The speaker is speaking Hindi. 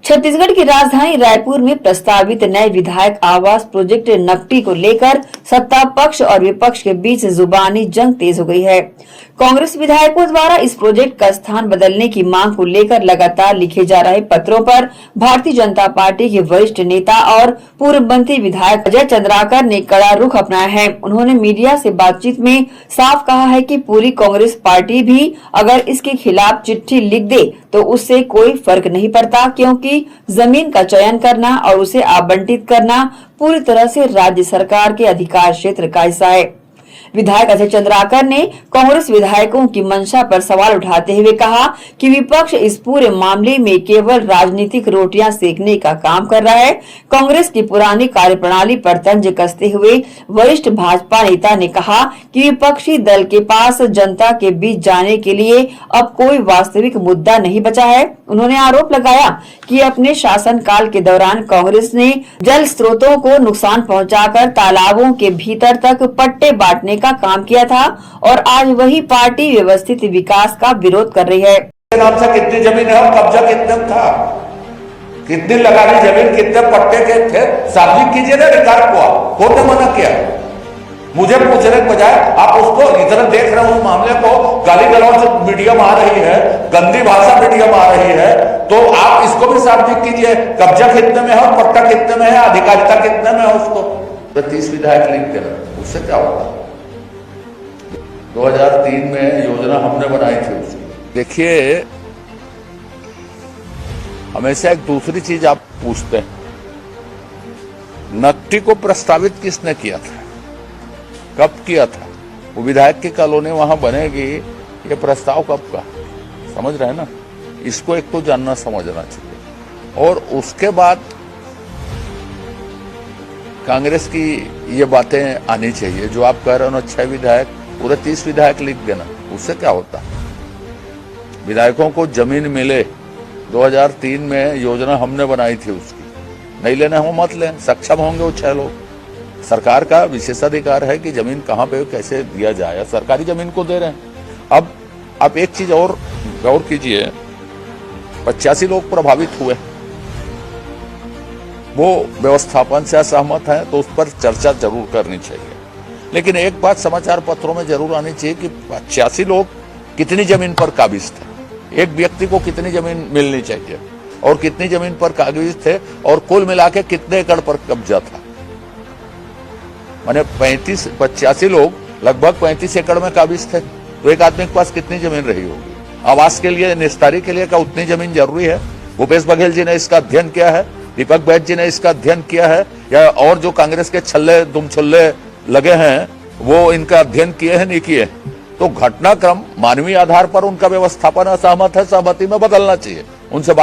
छत्तीसगढ़ की राजधानी रायपुर में प्रस्तावित नए विधायक आवास प्रोजेक्ट नकटी को लेकर सत्ता पक्ष और विपक्ष के बीच जुबानी जंग तेज हो गई है। कांग्रेस विधायकों द्वारा इस प्रोजेक्ट का स्थान बदलने की मांग को लेकर लगातार लिखे जा रहे पत्रों पर भारतीय जनता पार्टी के वरिष्ठ नेता और पूर्व मंत्री विधायक अजय चंद्राकर ने कड़ा रुख अपनाया है। उन्होंने मीडिया से बातचीत में साफ कहा है कि पूरी कांग्रेस पार्टी भी अगर इसके खिलाफ चिट्ठी लिख दे तो उससे कोई फर्क नहीं पड़ता, क्योंकि जमीन का चयन करना और उसे आवंटित करना पूरी तरह से राज्य सरकार के अधिकार क्षेत्र का हिस्सा है। विधायक अजय चंद्राकर ने कांग्रेस विधायकों की मंशा पर सवाल उठाते हुए कहा कि विपक्ष इस पूरे मामले में केवल राजनीतिक रोटियां सेकने का काम कर रहा है। कांग्रेस की पुरानी कार्यप्रणाली पर तंज कसते हुए वरिष्ठ भाजपा नेता ने कहा कि विपक्षी दल के पास जनता के बीच जाने के लिए अब कोई वास्तविक मुद्दा नहीं बचा है। उन्होंने आरोप लगाया कि अपने शासनकाल के दौरान कांग्रेस ने जल स्रोतों को नुकसान पहुंचाकर तालाबों के भीतर तक पट्टे बांटने का काम किया था और आज वही पार्टी व्यवस्थित विकास का विरोध कर रही है। नाम से कितनी जमीन है और कब्जा कितना था, कितनी लगानी जमीन, कितने पट्टे के थे, सार्वजनिक कीजिए ना रिकॉर्ड को। कौन ने मना किया? मुझे पूछने के बजाय आप उसको इधर देख रहे हो, उस मामले को गाली गलौज मीडियम आ रही है, गंदी भाषा मीडियम आ रही है, तो आप इसको भी सार्वजनिक कीजिए। कब्जा कितने में है और पट्टा कितने में है, अधिकारिता कितने में है उसको। तो 30 विधायक लिख देना, उससे क्या होगा? 2003 में योजना हमने बनाई थी उसकी। देखिए, हमेशा एक दूसरी चीज आप पूछते हैं, नकटी को प्रस्तावित किसने किया था, कब किया था? वो विधायक की कॉलोनी वहां बनेगी, ये प्रस्ताव कब का? समझ रहे हैं ना? इसको एक तो जानना समझना चाहिए। और उसके बाद कांग्रेस की ये बातें आनी चाहिए जो आप कह रहे हो, 6 विधायक, पूरे 30 विधायक लिख देना, उससे क्या होता? विधायकों को जमीन मिले, 2003 में योजना हमने बनाई थी उसकी, नहीं लेना हो मत लें, सक्षम होंगे वो 6 लोग। सरकार का विशेषाधिकार है कि जमीन कहां पे कैसे दिया जाए, सरकारी जमीन को दे रहे हैं। अब आप एक चीज और गौर कीजिए, 85 लोग प्रभावित हुए, वो व्यवस्थापन से असहमत है, तो उस पर चर्चा जरूर करनी चाहिए। लेकिन एक बात समाचार पत्रों में जरूर आनी चाहिए कि 85 लोग कितनी जमीन पर काबिज थे, एक व्यक्ति को कितनी जमीन मिलनी चाहिए और कितनी जमीन पर काबिज थे, और कुल मिला के कितने एकड़ पर कब्जा था। माने 85 लोग लगभग 35 एकड़ में काबिज थे, तो एक आदमी के पास कितनी जमीन रही होगी? आवास के लिए, निस्तारी के लिए क्या उतनी जमीन जरूरी है? भूपेश बघेल जी ने इसका अध्ययन किया है, दीपक बैद जी ने इसका अध्ययन किया है, या और जो कांग्रेस के छल्ले दुमछल्ले लगे हैं वो इनका अध्ययन किए हैं, नहीं किए? तो घटनाक्रम मानवीय आधार पर उनका व्यवस्थापन असहमत है, सहमति में बदलना चाहिए, उनसे